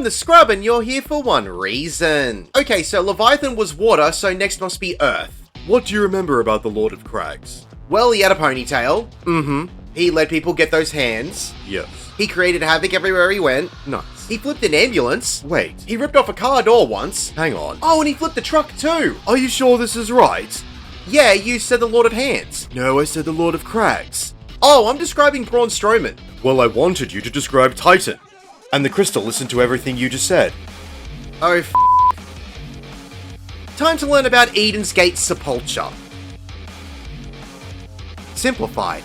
I'm the Scrub and you're here for one reason. Okay, so Leviathan was water, so next must be earth. What do you remember about the Lord of Crags? Well, he had a ponytail. He let people get those hands. Yes. He created havoc everywhere he went. Nice. He flipped an ambulance. Wait, He ripped off a car door once. hang on. Oh, and he flipped the truck too. Are you sure this is right? Yeah, you said the Lord of Hands. No, I said the Lord of Crags. Oh, I'm describing Braun Strowman. Well, I wanted you to describe Titan. And the crystal listened to everything you just said. Oh, Time to learn about Eden's Gate Sepulture. Simplified.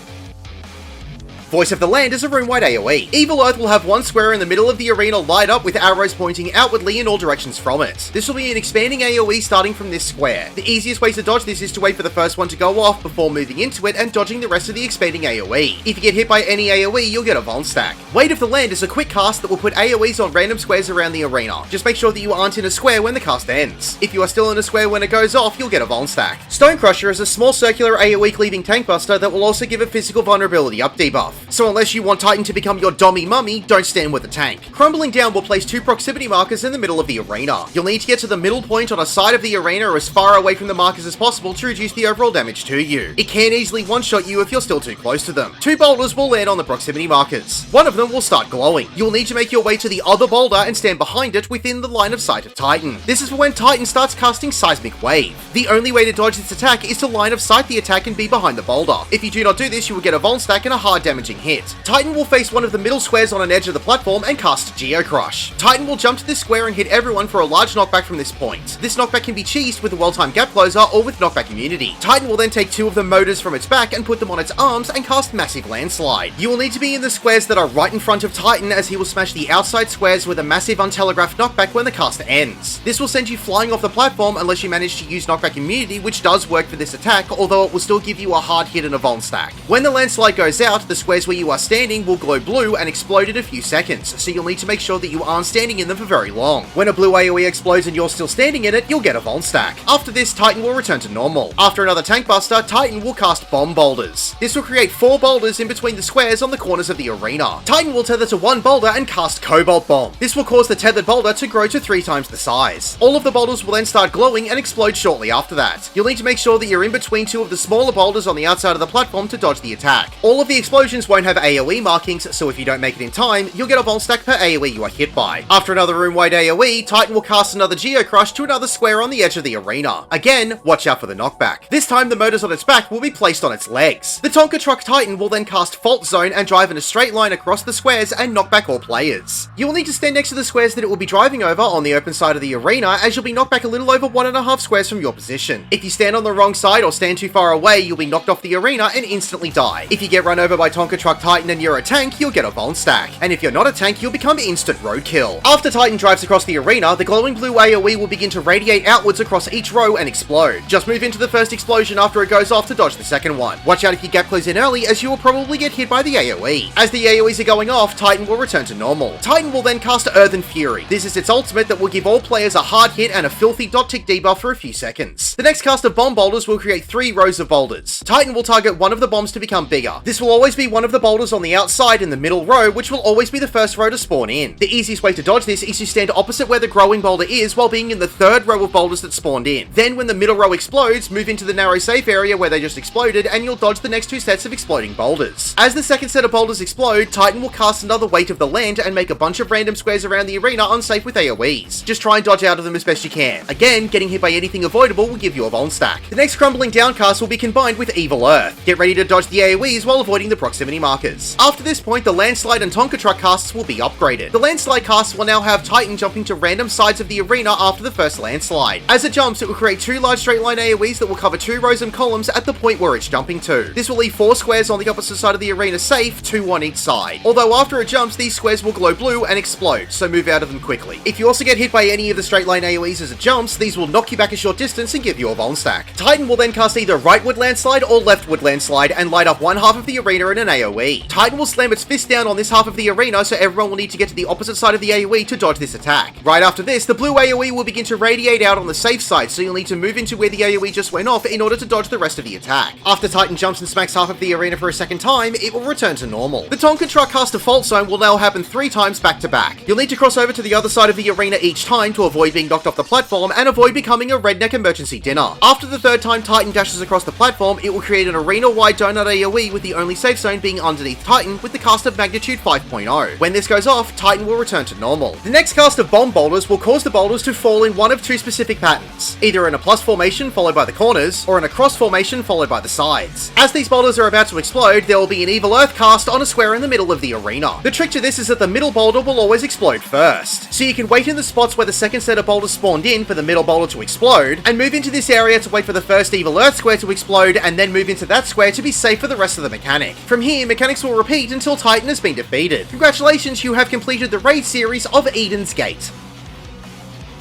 Voice of the Land is a room-wide AoE. Evil Earth will have one square in the middle of the arena light up with arrows pointing outwardly in all directions from it. This will be an expanding AoE starting from this square. The easiest way to dodge this is to wait for the first one to go off before moving into it and dodging the rest of the expanding AoE. If you get hit by any AoE, you'll get a Von stack. Weight of the Land is a quick cast that will put AoEs on random squares around the arena. Just make sure that you aren't in a square when the cast ends. If you are still in a square when it goes off, you'll get a Von stack. Stone Crusher is a small circular AoE cleaving tank buster that will also give a physical vulnerability up debuff. So unless you want Titan to become your dommy mummy, don't stand with the tank. Crumbling Down will place 2 proximity markers in the middle of the arena. You'll need to get to the middle point on a side of the arena or as far away from the markers as possible to reduce the overall damage to you. It can easily one-shot you if you're still too close to them. 2 boulders will land on the proximity markers. One of them will start glowing. You'll need to make your way to the other boulder and stand behind it within the line of sight of Titan. This is for when Titan starts casting Seismic Wave. The only way to dodge this attack is to line of sight the attack and be behind the boulder. If you do not do this, you will get a Von stack and a hard damaging hit. Titan will face one of the middle squares on an edge of the platform and cast Geocrush. Titan will jump to this square and hit everyone for a large knockback from this point. This knockback can be cheesed with a well-timed gap closer or with knockback immunity. Titan will then take 2 of the motors from its back and put them on its arms and cast Massive Landslide. You will need to be in the squares that are right in front of Titan as he will smash the outside squares with a massive untelegraphed knockback when the cast ends. This will send you flying off the platform unless you manage to use knockback immunity, which does work for this attack, although it will still give you a hard hit and a Von stack. When the landslide goes out, the squares where you are standing will glow blue and explode in a few seconds, so you'll need to make sure that you aren't standing in them for very long. When a blue AoE explodes and you're still standing in it, you'll get a Von stack. After this, Titan will return to normal. After another tank buster, Titan will cast Bomb Boulders. This will create 4 boulders in between the squares on the corners of the arena. Titan will tether to 1 boulder and cast Cobalt Bomb. This will cause the tethered boulder to grow to 3 times the size. All of the boulders will then start glowing and explode shortly after that. You'll need to make sure that you're in between 2 of the smaller boulders on the outside of the platform to dodge the attack. All of the explosions won't have AoE markings, so if you don't make it in time, you'll get a Von stack per AoE you are hit by. After another room-wide AoE, Titan will cast another Geocrush to another square on the edge of the arena. Again, watch out for the knockback. This time the motors on its back will be placed on its legs. The Tonka Truck Titan will then cast Fault Zone and drive in a straight line across the squares and knock back all players. You will need to stand next to the squares that it will be driving over on the open side of the arena, as you'll be knocked back a little over 1.5 squares from your position. If you stand on the wrong side or stand too far away, you'll be knocked off the arena and instantly die. If you get run over by Tonka Truck Titan and you're a tank, you'll get a Von stack. And if you're not a tank, you'll become instant roadkill. After Titan drives across the arena, the glowing blue AoE will begin to radiate outwards across each row and explode. Just move into the first explosion after it goes off to dodge the second one. Watch out if you gap close in early, as you will probably get hit by the AoE. As the AoEs are going off, Titan will return to normal. Titan will then cast Earthen Fury. This is its ultimate that will give all players a hard hit and a filthy dot tick debuff for a few seconds. The next cast of bomb boulders will create 3 rows of boulders. Titan will target one of the bombs to become bigger. This will always be one of the boulders on the outside in the middle row, which will always be the first row to spawn in. The easiest way to dodge this is to stand opposite where the growing boulder is while being in the 3rd row of boulders that spawned in. Then when the middle row explodes, move into the narrow safe area where they just exploded and you'll dodge the next 2 sets of exploding boulders. As the second set of boulders explode, Titan will cast another Weight of the Land and make a bunch of random squares around the arena unsafe with AoEs. Just try and dodge out of them as best you can. Again, getting hit by anything avoidable will give you a Von stack. The next Crumbling Down cast will be combined with Evil Earth. Get ready to dodge the AoEs while avoiding the proximity markers. After this point, the Landslide and Tonka Truck casts will be upgraded. The Landslide casts will now have Titan jumping to random sides of the arena after the first landslide. As it jumps, it will create 2 large straight line AoEs that will cover 2 rows and columns at the point where it's jumping to. This will leave 4 squares on the opposite side of the arena safe, 2 on each side. Although after it jumps, these squares will glow blue and explode, so move out of them quickly. If you also get hit by any of the straight line AoEs as it jumps, these will knock you back a short distance and give you a Von stack. Titan will then cast either rightward landslide or leftward landslide and light up one half of the arena in an AoE. Titan will slam its fist down on this half of the arena, so everyone will need to get to the opposite side of the AoE to dodge this attack. Right after this, the blue AoE will begin to radiate out on the safe side, so you'll need to move into where the AoE just went off in order to dodge the rest of the attack. After Titan jumps and smacks half of the arena for a second time, it will return to normal. The Tonka Truck caster fault zone will now happen 3 times back to back. You'll need to cross over to the other side of the arena each time to avoid being knocked off the platform and avoid becoming a redneck emergency dinner. After the 3rd time Titan dashes across the platform, it will create an arena-wide donut AoE with the only safe zone being underneath Titan with the cast of magnitude 5.0. When this goes off, Titan will return to normal. The next cast of bomb boulders will cause the boulders to fall in one of 2 specific patterns, either in a plus formation followed by the corners, or in a cross formation followed by the sides. As these boulders are about to explode, there will be an Evil Earth cast on a square in the middle of the arena. The trick to this is that the middle boulder will always explode first, so you can wait in the spots where the second set of boulders spawned in for the middle boulder to explode, and move into this area to wait for the first Evil Earth square to explode, and then move into that square to be safe for the rest of the mechanic. From here, mechanics will repeat until Titan has been defeated. Congratulations, you have completed the raid series of Eden's Gate.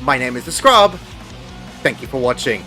My name is The Scrub. Thank you for watching.